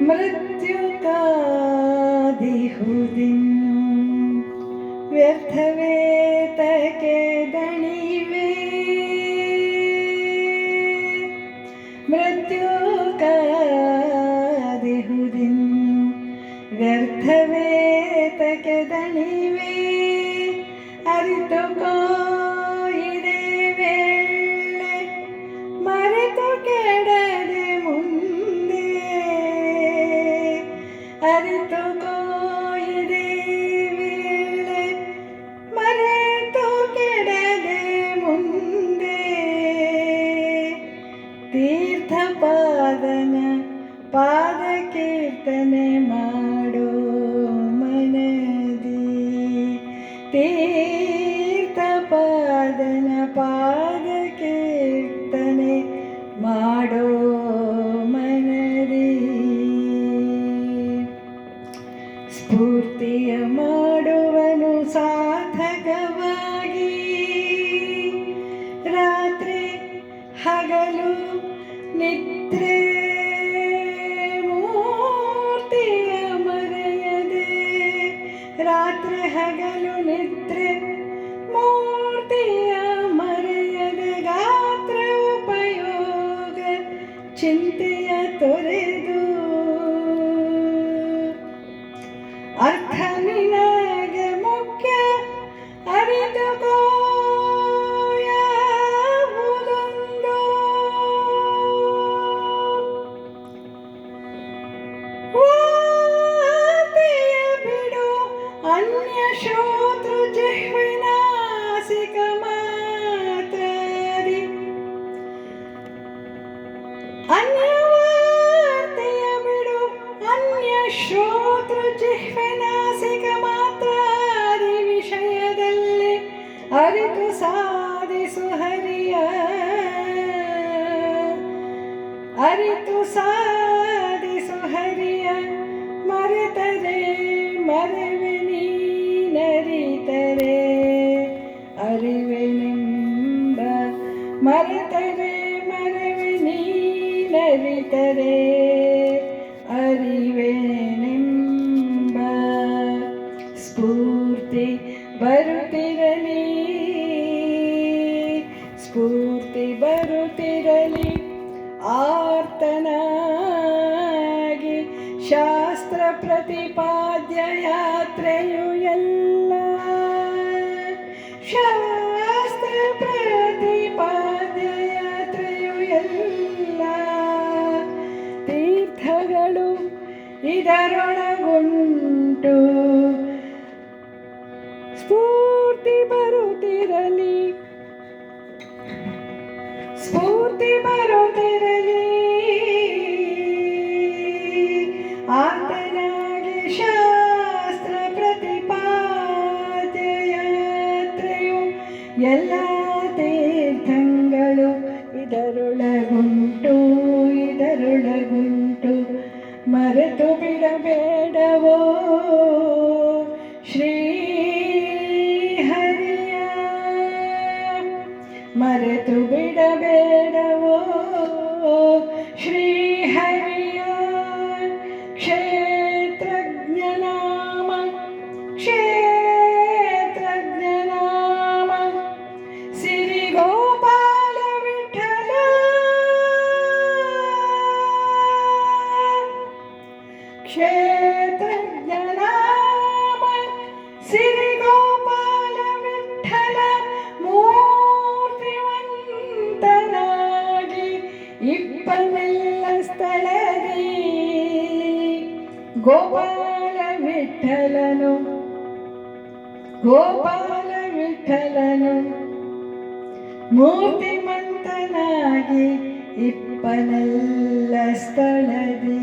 ಮೃತ್ಯು ಕಾದಿಹುದಿನ್ನು ವ್ಯರ್ಥವೇ ತಕೆ ದಣಿವೆ. ಮೃತ್ಯು ಕಾದಿಹುದಿನ್ನು ವ್ಯರ್ಥವೇ ತಕೆ ದಣಿವೆ. ಅರಿತುಕೋ ಇದೇ ವೇಳೆ ಮರೆತು ಕೆಡದೆ ಮುಂದೆ. ಅರಿತುಕೋ ಇದೇ ವೇಳೆ ಮರೆತು ಕೆಡದೆ ಮುಂದೆ. ತೀರ್ಥಪಾದನ ಪಾದ ಕೀರ್ತನೆ ಮಾಡೋ ಮನದಿ. ತೀರ್ಥಪಾದನ ಪಾದ ಕೀರ್ತನೆ ಮಾಡೋ ಮನದಿ. ಸ್ಫೂರ್ತಿಯ ಮಾಡುವನು ಸಾರ್ಥಕವಾಗಿ. ರಾತ್ರಿ ಹಗಲು ನಿದ್ರೆ ಮೂರ್ತಿಯ ಮರೆಯದೆ. ರಾತ್ರಿ ಹಗಲು ನಿದ್ರೆ ಮೂರ್ತಿಯ ಮರೆಯದೆ. ಗಾತ್ರ ಉಪಯೋಗ ಚಿಂತೆಯ ತೊರೆದು. ಅರ್ಥ ನಿನಗೆ ಮುಖ್ಯ ಅರಿತುಕೋ ಯಾವುದೊಂದು. ವಾರ್ತೆಯ ಬಿಡು ಅನ್ಯ ಶ್ರೋತೃ ಜಿಹ್ವಿನಾಸಿಕ ಮಾತ್ರಾದಿ. ಅನ್ಯವಾರ್ತೆಯ ಬಿಡು ಅನ್ಯ ಶ್ರೋತೃ ಜಿಹ್ವಿನಾಸಿಕ ಮಾತ್ರಾದಿ. ವಿಷಯದಲ್ಲಿ ಅರಿತು ಸಾಧಿಸು ಹರಿಯ. ಅರಿತು ಸಾಧಿಸು ಹರಿಯ. ಮರೆತರೆ ಮರೆವೆ ನೀನರಿತರೆ ಅರಿವೆನೆಂಬ. ಮರೆತರೆ ಮರೆವೆ ನೀನರಿತರೆ ಅರಿವೆನೆಂಬ. ಸ್ಫೂರ್ತಿ ಬರುತ್ತಿರಲಿ. ಸ್ಫೂರ್ತಿ ಬರುತ್ತಿರಲಿ ಆರ್ತನಾಗಿ. ಶಾಸ್ತ್ರ ಪ್ರತಿಪಾದ್ಯ ಯಾತ್ರೆಯು ಎಲ್ಲ. ಶಾಸ್ತ್ರ ಪ್ರತಿಪಾದ್ಯ ಯಾತ್ರೆಯು ಎಲ್ಲ. ತೀರ್ಥಗಳು ಇದರೊಳಗುಂಟು. ಸ್ಫೂರ್ತಿ ಬರುತ್ತಿರಲಿ. ಸ್ಫೂರ್ತಿ ಬರುತ್ತಿರಲಿ ಆತನಾಗಿ. ಶಾಸ್ತ್ರ ಪ್ರತಿಪಾದ್ಯ ಯಾತ್ರೆಯು ಎಲ್ಲ. ತೀರ್ಥಗಳು ಇದರೊಳಗುಂಟು. ಇದರೊಳಗುಂಟು ಮರೆತು ಬಿಡಬೇಡವೋ ಶ್ರೀ ಹರಿಯ. ಮರೆತು ಬಿಡಬೇಡವೋ ಶ್ರೀ ಹರಿಯ. ಕ್ಷೇತ್ರಜ್ಞ ನಾಮ ಕ್ಷೇತ್ರಜ್ಞ ನಾಮ ಸಿರಿ ಗೋಪಾಲ ವಿಠಲ. ಕ್ಷೇತ್ರಜ್ಞ ನಾಮ ಸಿರಿ ಗೋಪಾಲ ವಿಠಲ. ಮೂರ್ತಿವಂತನಾಗಿ ಇಪ್ಪನೆಲ್ಲ ಸ್ಥಳದಿ. ಗೋಪಾಲ ವಿಠಲನು ಗೋಪಾಲ ವಿಠಲನು ಮೂರ್ತಿಮಂತನಾಗಿ ಇಪ್ಪನೆಲ್ಲ ಸ್ಥಳದಿ.